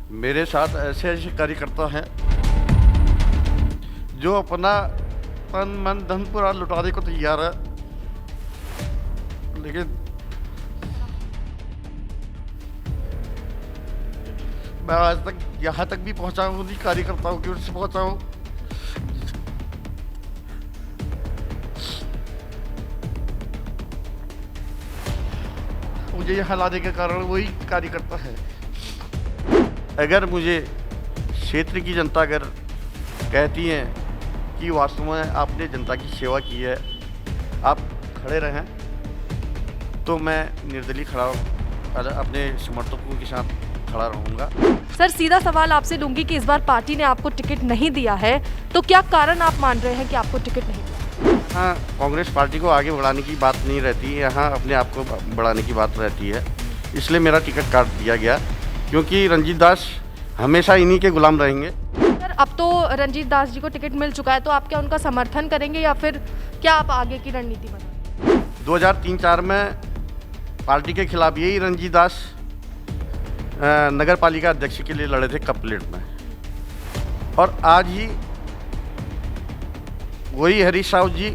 मेरे साथ ऐसे ऐसे कार्यकर्ता हैं जो अपना तन मन धन पूरा लुटाने को तैयार है, लेकिन मैं आज तक यहाँ तक भी पहुँचा हूँ, उन्हीं कार्यकर्ताओं की ओर से पहुँचा हूँ। मुझे यहाँ लाने के कारण वही कार्यकर्ता है। अगर मुझे क्षेत्र की जनता अगर कहती है कि वास्तव में आपने जनता की सेवा की है, आप खड़े रहें, तो मैं निर्दलीय खड़ा अपने समर्थकों के साथ खड़ा रहूँगा। सर सीधा सवाल आपसे लूंगी कि इस बार पार्टी ने आपको टिकट नहीं दिया है, तो क्या कारण आप मान रहे हैं कि आपको टिकट नहीं दिया? हाँ, कांग्रेस पार्टी को आगे बढ़ाने की बात नहीं रहती, यहाँ अपने आप को बढ़ाने की बात रहती है। इसलिए मेरा टिकट काट दिया गया, क्योंकि रंजीत दास हमेशा इन्हीं के गुलाम रहेंगे। सर अब तो रंजीत दास जी को टिकट मिल चुका है, तो आप क्या उनका समर्थन करेंगे या फिर क्या आप आगे की रणनीति बनाएंगे? 2003-04 में पार्टी के खिलाफ यही रंजीत दास नगर पालिका अध्यक्ष के लिए लड़े थे कपलेट में, और आज ही वही हरीश रावत जी,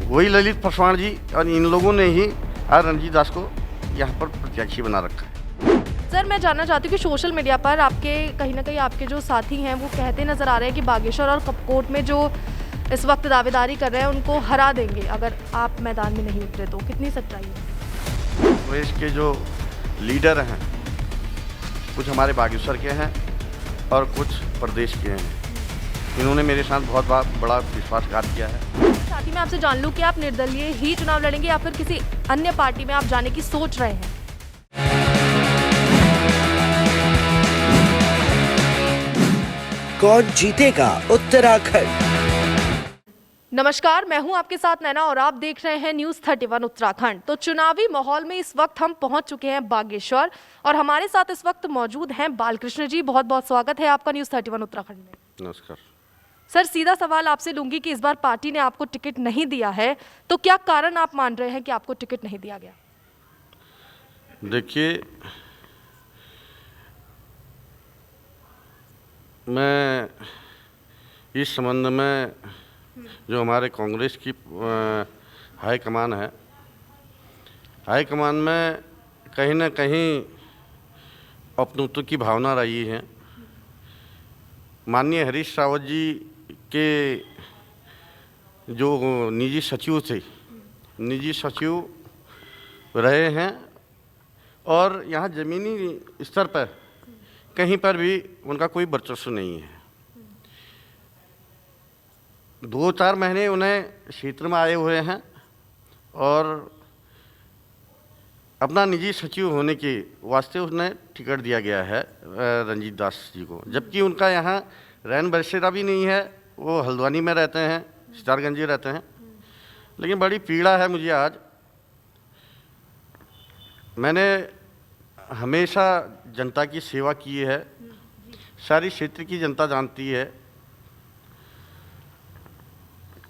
वही ललित पासवान जी और इन लोगों ने ही आज रंजीत दास को यहाँ पर प्रत्याशी बना रखा है। सर मैं जानना चाहती हूँ कि सोशल मीडिया पर आपके कहीं ना कहीं आपके जो साथी हैं वो कहते नजर आ रहे हैं कि बागेश्वर और कपकोट में जो इस वक्त दावेदारी कर रहे हैं उनको हरा देंगे अगर आप मैदान में नहीं उतरे, तो कितनी सच्चाई है? कांग्रेस के जो लीडर हैं कुछ हमारे बागेश्वर के हैं और कुछ प्रदेश के हैं, इन्होंने मेरे साथ बहुत बड़ा विश्वासघात किया है। साथ ही मैं आपसे जान लूँ कि आप निर्दलीय ही चुनाव लड़ेंगे या फिर किसी अन्य पार्टी में आप जाने की सोच रहे हैं? कौन जीतेगा उत्तराखंड? नमस्कार, मैं हूं आपके साथ नैना और आप देख रहे हैं न्यूज़ 31 उत्तराखंड। तो चुनावी माहौल में इस वक्त हम पहुंच चुके हैं बागेश्वर और हमारे साथ इस वक्त मौजूद हैं बालकृष्ण जी। बहुत बहुत स्वागत है आपका न्यूज़ 31 उत्तराखंड में। नमस्कार। सर सीधा सवाल आपसे लूंगी कि इस बार पार्टी ने आपको टिकट नहीं दिया है, तो क्या कारण आप मान रहे हैं कि आपको टिकट नहीं दिया गया? देखिए, मैं इस संबंध में जो हमारे कांग्रेस की हाईकमान है, हाईकमान में कहीं ना कहीं अपनत्व की भावना रही है। माननीय हरीश रावत जी के जो निजी सचिव थे, निजी सचिव रहे हैं और यहाँ ज़मीनी स्तर पर कहीं पर भी उनका कोई वर्चस्व नहीं है। 2-4 महीने उन्हें क्षेत्र में आए हुए हैं और अपना निजी सचिव होने के वास्ते उन्हें टिकट दिया गया है रंजीत दास जी को, जबकि उनका यहाँ रैन बसेरा भी नहीं है। वो हल्द्वानी में रहते हैं, सितारगंज में रहते हैं। लेकिन बड़ी पीड़ा है मुझे आज। मैंने हमेशा जनता की सेवा की है, सारी क्षेत्र की जनता जानती है।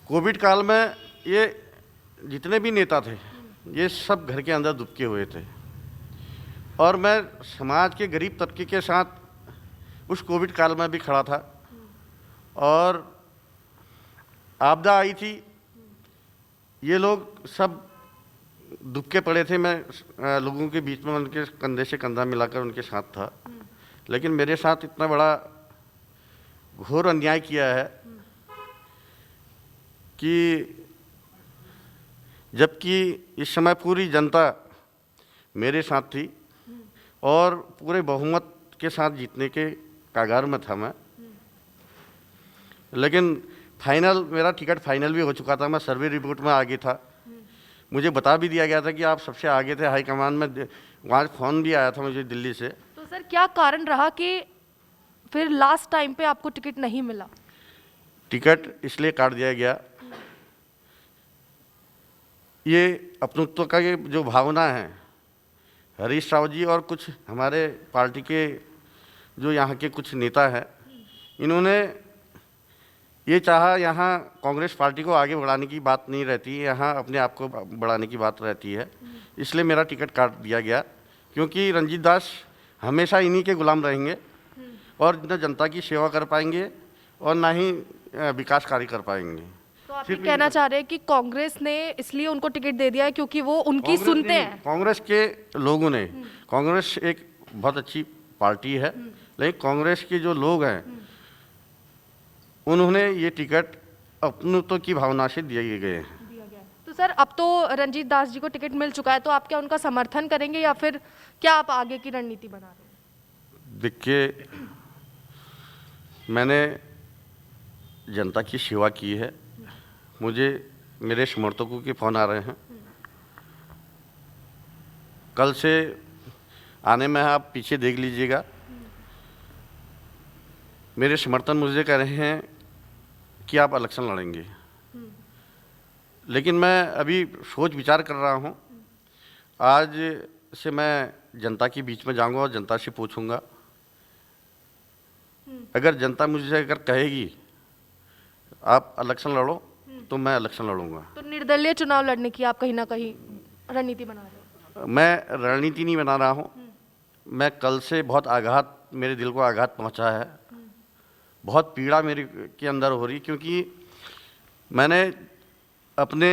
कोविड काल में ये जितने भी नेता थे ये सब घर के अंदर दुबके हुए थे और मैं समाज के गरीब तबके के साथ उस कोविड काल में भी खड़ा था और आपदा आई थी, ये लोग सब दुबके पड़े थे। मैं लोगों के बीच में उनके कंधे से कंधा मिलाकर उनके साथ था, लेकिन मेरे साथ इतना बड़ा घोर अन्याय किया है कि जबकि इस समय पूरी जनता मेरे साथ थी और पूरे बहुमत के साथ जीतने के कगार में था मैं, लेकिन फाइनल मेरा टिकट फाइनल भी हो चुका था। मैं सर्वे रिपोर्ट में आगे था, मुझे बता भी दिया गया था कि आप सबसे आगे थे हाईकमान में। वहाँ फ़ोन भी आया था मुझे दिल्ली से। तो सर क्या कारण रहा कि फिर लास्ट टाइम पे आपको टिकट नहीं मिला? टिकट इसलिए काट दिया गया, ये अपनत्व का ये जो भावना है, हरीश रावत जी और कुछ हमारे पार्टी के जो यहाँ के कुछ नेता हैं, इन्होंने ये चाहा यहाँ कांग्रेस पार्टी को आगे बढ़ाने की बात नहीं रहती, यहाँ अपने आप को बढ़ाने की बात रहती है। इसलिए मेरा टिकट काट दिया गया, क्योंकि रंजीत दास हमेशा इन्हीं के गुलाम रहेंगे और न जनता की सेवा कर पाएंगे और ना ही विकास कार्य कर पाएंगे। तो आप ये कहना चाह रहे हैं कि कांग्रेस ने इसलिए उनको टिकट दे दिया है क्योंकि वो उनकी कांग्रेस सुनते नहीं, हैं? कांग्रेस के लोगों ने, कांग्रेस एक बहुत अच्छी पार्टी है, लेकिन कांग्रेस के जो लोग हैं उन्होंने ये टिकट अपनत्व की भावना से दिए गए हैं। तो सर अब तो रंजीत दास जी को टिकट मिल चुका है, तो आप क्या उनका समर्थन करेंगे या फिर क्या आप आगे की रणनीति बना रहे हैं? देखिए, मैंने जनता की सेवा की है, मुझे मेरे समर्थकों के फ़ोन आ रहे हैं। कल से आने में आप पीछे देख लीजिएगा, मेरे समर्थन मुझे कह रहे हैं कि आप इलेक्शन लड़ेंगे, लेकिन मैं अभी सोच विचार कर रहा हूँ। आज से मैं जनता के बीच में जाऊंगा और जनता से पूछूंगा, अगर जनता मुझसे अगर कहेगी आप इलेक्शन लड़ो तो मैं इलेक्शन लड़ूंगा। तो निर्दलीय चुनाव लड़ने की आप कहीं ना कहीं रणनीति बना रहे हैं? मैं रणनीति नहीं बना रहा हूँ, मैं कल से बहुत आघात, मेरे दिल को आघात पहुँचा है, बहुत पीड़ा मेरे के अंदर हो रही, क्योंकि मैंने अपने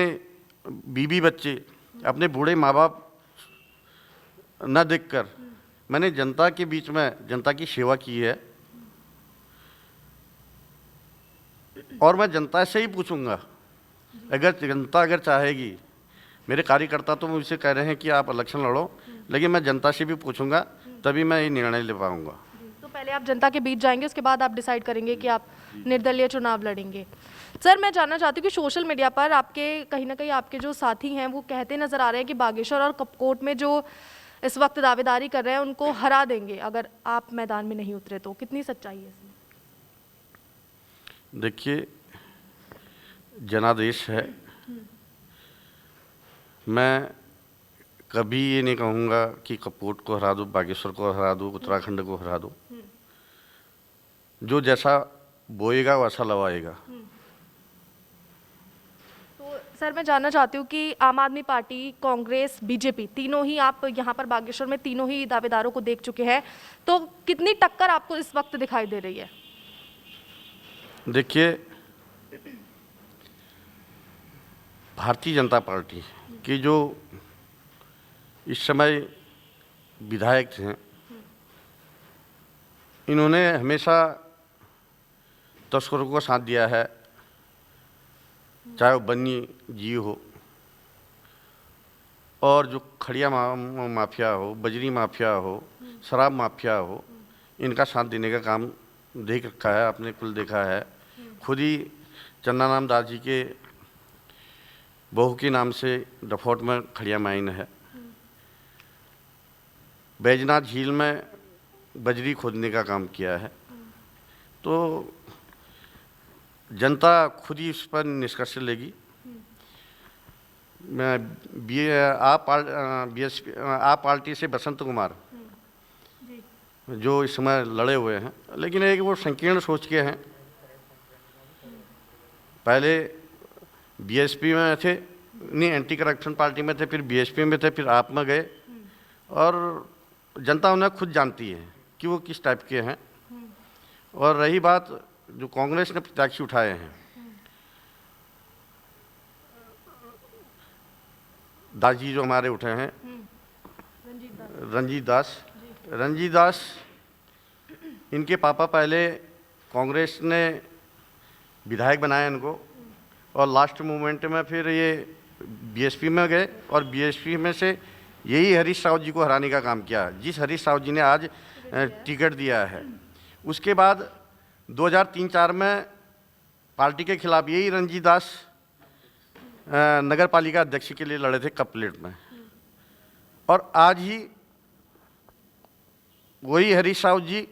बीवी बच्चे, अपने बूढ़े माँ बाप न देखकर मैंने जनता के बीच में जनता की सेवा की है और मैं जनता से ही पूछूंगा। अगर जनता अगर चाहेगी, मेरे कार्यकर्ता तो मुझसे कह रहे हैं कि आप इलेक्शन लड़ो, लेकिन मैं जनता से भी पूछूंगा, तभी मैं ये निर्णय ले पाऊंगा। तो पहले आप जनता के बीच जाएंगे, उसके बाद आप डिसाइड करेंगे कि आप निर्दलीय चुनाव लड़ेंगे। सर मैं जानना चाहती हूँ कि सोशल मीडिया पर आपके कहीं ना कहीं आपके जो साथी हैं वो कहते नज़र आ रहे हैं कि बागेश्वर और कपकोट में जो इस वक्त दावेदारी कर रहे हैं उनको हरा देंगे अगर आप मैदान में नहीं उतरे, तो कितनी सच्चाई है इसमें? देखिए, जनादेश है, मैं कभी ये नहीं कहूँगा कि कपकोट को हरा दो, बागेश्वर को हरा दो, उत्तराखंड को हरा दो। जो जैसा बोएगा वैसा लवाएगा। तो सर मैं जानना चाहती हूँ कि आम आदमी पार्टी, कांग्रेस, बीजेपी, तीनों ही आप यहाँ पर बागेश्वर में तीनों ही दावेदारों को देख चुके हैं, तो कितनी टक्कर आपको इस वक्त दिखाई दे रही है? देखिए, भारतीय जनता पार्टी की जो इस समय विधायक हैं, इन्होंने हमेशा तस्करों को साथ दिया है, चाहे वो बन्नी जी हो और जो खड़िया माफिया हो, बजरी माफिया हो, शराब माफिया हो, इनका साथ देने का काम देख रखा है, आपने कुल देखा है। खुद ही चन्नाराम दास जी के बहू के नाम से डफौट में खड़िया माइन है, बैजनाथ झील में बजरी खोदने का काम किया है। तो जनता खुद ही इस पर निष्कर्ष लेगी। आप पार्टी से बसंत कुमार जो इस समय लड़े हुए हैं, लेकिन एक वो संकीर्ण सोच के हैं। पहले बीएसपी में थे, नहीं एंटी करप्शन पार्टी में थे, फिर बीएसपी में थे, फिर आप में गए, और जनता उन्हें खुद जानती है कि वो किस टाइप के हैं। और रही बात जो कांग्रेस ने प्रत्याशी उठाए हैं, दास जी जो हमारे उठे हैं, रंजीत दास, इनके पापा पहले कांग्रेस ने विधायक बनाया इनको, और लास्ट मोमेंट में फिर ये बीएसपी में गए और बीएसपी में से यही हरीश रावत जी को हराने का काम किया, जिस हरीश रावत जी ने आज टिकट दिया है। उसके बाद 2003-04 में पार्टी के खिलाफ यही रंजीत दास नगर पालिका अध्यक्ष के लिए लड़े थे कपलेट में, और आज ही वही हरीश रावत जी,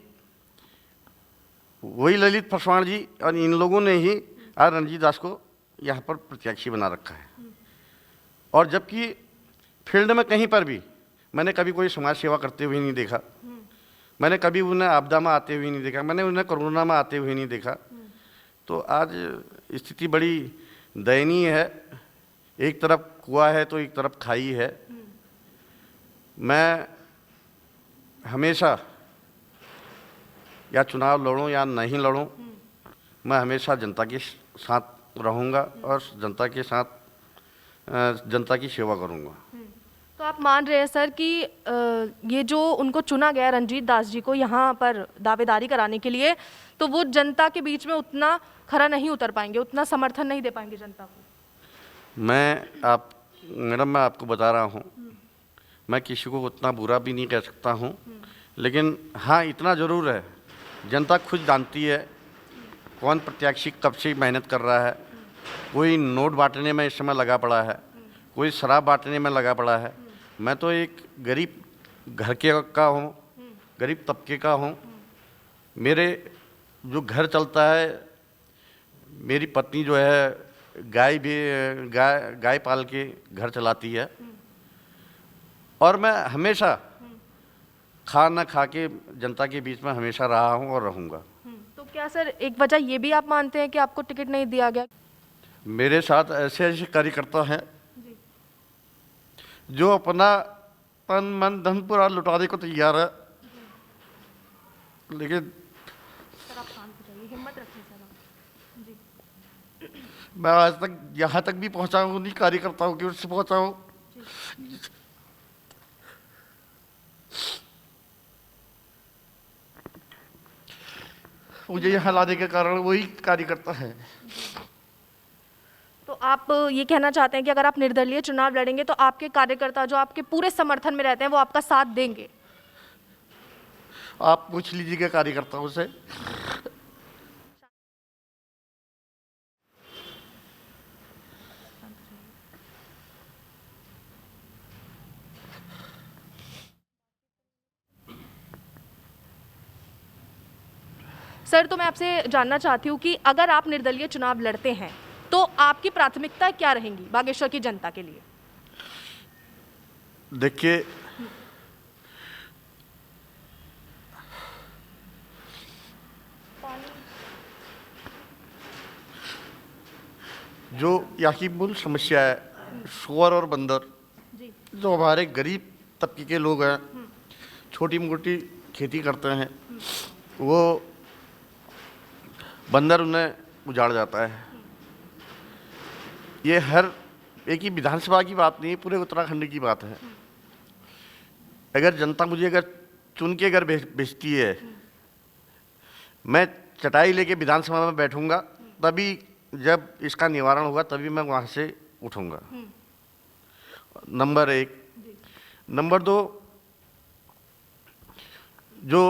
वही ललित पासवान जी और इन लोगों ने ही आज रंजीत दास को यहाँ पर प्रत्याशी बना रखा है। और जबकि फील्ड में कहीं पर भी मैंने कभी कोई समाज सेवा करते हुए नहीं देखा, मैंने कभी उन्हें आपदा में आते हुए नहीं देखा, मैंने उन्हें कोरोना में आते हुए नहीं देखा। तो आज स्थिति बड़ी दयनीय है, एक तरफ कुआं है तो एक तरफ खाई है। मैं हमेशा या चुनाव लड़ूं या नहीं लड़ूं, मैं हमेशा जनता के साथ रहूंगा और जनता के साथ जनता की सेवा करूंगा। तो आप मान रहे हैं सर कि ये जो उनको चुना गया रंजीत दास जी को यहाँ पर दावेदारी कराने के लिए, तो वो जनता के बीच में उतना खरा नहीं उतर पाएंगे, उतना समर्थन नहीं दे पाएंगे जनता को? मैडम मैं आपको बता रहा हूँ, मैं किसी को उतना बुरा भी नहीं कह सकता हूँ, लेकिन हाँ इतना ज़रूर है, जनता खुद जानती है कौन प्रत्याशी कब से मेहनत कर रहा है। कोई नोट बांटने में इस समय लगा पड़ा है, कोई शराब बांटने में लगा पड़ा है। मैं तो एक गरीब घर का हूँ, गरीब तबके का हूँ। मेरे जो घर चलता है, मेरी पत्नी जो है गाय पाल के घर चलाती है, और मैं हमेशा खाना खा के जनता के बीच में हमेशा रहा हूँ और रहूँगा। तो क्या सर एक वजह ये भी आप मानते हैं कि आपको टिकट नहीं दिया गया? मेरे साथ ऐसे ऐसे कार्यकर्ता हैं जो अपना तन मन धन पूरा लुटाने को तैयार है, लेकिन सर आप शांत हो जाइए, हिम्मत रखिए सर आप। जी। मैं आज तक यहाँ तक भी पहुँचा हूँ, उन्हीं कार्यकर्ताओं की ओर से पहुँचा हूँ। मुझे यहाँ लाने के कारण वही कार्यकर्ता है। तो आप ये कहना चाहते हैं कि अगर आप निर्दलीय चुनाव लड़ेंगे तो आपके कार्यकर्ता जो आपके पूरे समर्थन में रहते हैं वो आपका साथ देंगे? आप पूछ लीजिएगा कार्यकर्ताओं से। सर तो मैं आपसे जानना चाहती हूँ कि अगर आप निर्दलीय चुनाव लड़ते हैं तो आपकी प्राथमिकता क्या रहेंगी बागेश्वर की जनता के लिए? देखिए, जो यहाँ की मूल समस्या है, सुअर और बंदर, जो हमारे गरीब तबके के लोग हैं, छोटी मोटी खेती करते हैं, वो बंदर उन्हें उजाड़ जाता है। ये हर एक ही विधानसभा की बात नहीं है, पूरे उत्तराखंड की बात है। अगर जनता मुझे अगर चुन के अगर भेजती है, मैं चटाई लेके विधानसभा में बैठूंगा, तभी जब इसका निवारण होगा तभी मैं वहाँ से उठूंगा। नंबर 1। नंबर 2, जो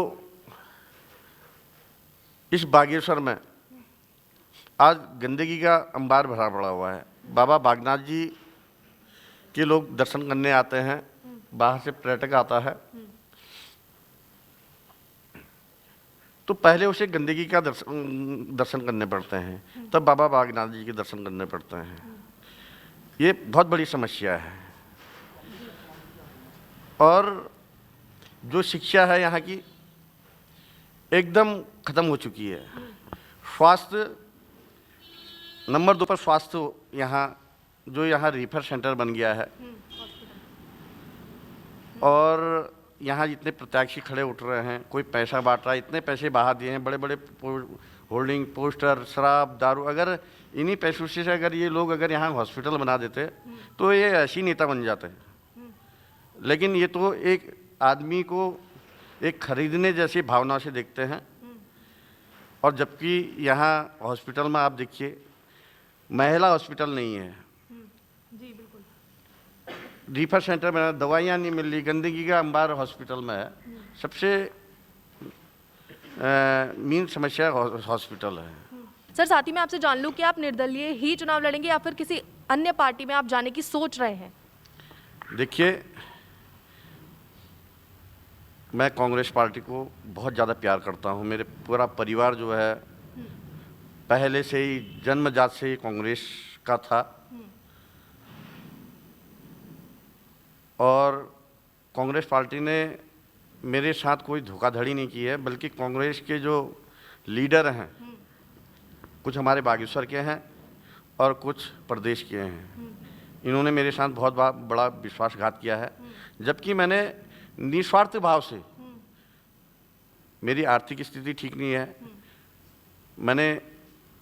इस बागेश्वर में आज गंदगी का अंबार भरा पड़ा हुआ है। बाबा बागनाथ जी के लोग दर्शन करने आते हैं, बाहर से पर्यटक आता है, तो पहले उसे गंदगी का दर्शन करने पड़ते हैं, तब बाबा बागनाथ जी के दर्शन करने पड़ते हैं। ये बहुत बड़ी समस्या है। और जो शिक्षा है यहाँ की एकदम खत्म हो चुकी है। स्वास्थ्य नंबर 2 पर स्वास्थ्य, यहाँ जो यहाँ रेफर सेंटर बन गया है, और यहाँ जितने प्रत्याशी खड़े उठ रहे हैं, कोई पैसा बांट रहा है, इतने पैसे बहा दिए हैं, बड़े बड़े होल्डिंग पोस्टर, शराब, दारू। अगर इन्हीं पैसों से अगर ये लोग अगर यहाँ हॉस्पिटल बना देते तो ये ऐसी नेता बन जाते हैं। लेकिन ये तो एक आदमी को एक खरीदने जैसी भावना से देखते हैं। और जबकि यहाँ हॉस्पिटल में आप देखिए, महिला हॉस्पिटल नहीं है, जी बिल्कुल, रेफर सेंटर में दवाइयाँ नहीं मिल रही, गंदगी का अंबार हॉस्पिटल में है। सबसे मेन समस्या हॉस्पिटल है। सर साथ ही मैं आपसे जान लूँ कि आप निर्दलीय ही चुनाव लड़ेंगे या फिर किसी अन्य पार्टी में आप जाने की सोच रहे हैं? देखिए, मैं कांग्रेस पार्टी को बहुत ज़्यादा प्यार करता हूँ। मेरे पूरा परिवार जो है पहले से ही जन्मजात से ही कांग्रेस का था, और कांग्रेस पार्टी ने मेरे साथ कोई धोखाधड़ी नहीं की है, बल्कि कांग्रेस के जो लीडर हैं, कुछ हमारे बागेश्वर के हैं और कुछ प्रदेश के हैं, इन्होंने मेरे साथ बहुत बड़ा विश्वासघात किया है। जबकि मैंने निस्वार्थ भाव से मेरी आर्थिक स्थिति ठीक नहीं है। मैंने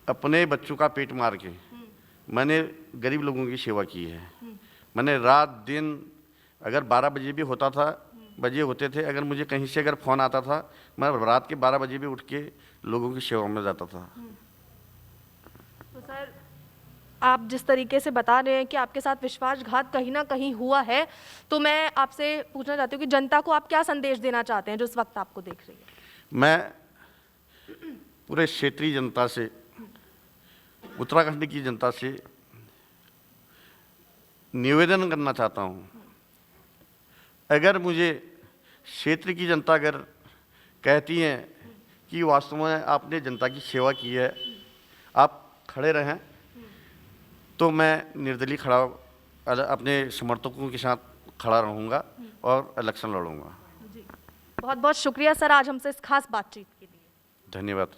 अपने बच्चों का पेट मार के मैंने गरीब लोगों की सेवा की है। मैंने रात दिन, अगर 12 बजे भी होते थे, अगर मुझे कहीं से अगर फ़ोन आता था, मैं रात के 12 बजे भी उठ के लोगों की सेवा में जाता था। तो सर, आप जिस तरीके से बता रहे हैं कि आपके साथ विश्वासघात कहीं ना कहीं हुआ है, तो मैं आपसे पूछना चाहती हूँ कि जनता को आप क्या संदेश देना चाहते हैं जो इस वक्त आपको देख रही है? मैं पूरे क्षेत्रीय जनता से, उत्तराखंड की जनता से निवेदन करना चाहता हूँ, अगर मुझे क्षेत्र की जनता अगर कहती हैं कि वास्तव में आपने जनता की सेवा की है, आप खड़े रहें, तो मैं निर्दलीय खड़ा अपने समर्थकों के साथ खड़ा रहूँगा और इलेक्शन लड़ूंगा। जी, बहुत बहुत शुक्रिया सर आज हमसे इस खास बातचीत के लिए। धन्यवाद।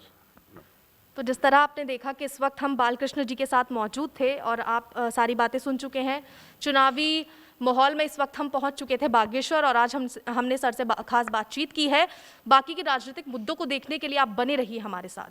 तो जिस तरह आपने देखा कि इस वक्त हम बालकृष्ण जी के साथ मौजूद थे और आप सारी बातें सुन चुके हैं। चुनावी माहौल में इस वक्त हम पहुंच चुके थे बागेश्वर और आज हमने सर से खास बातचीत की है। बाकी के राजनीतिक मुद्दों को देखने के लिए आप बने रहिए हमारे साथ।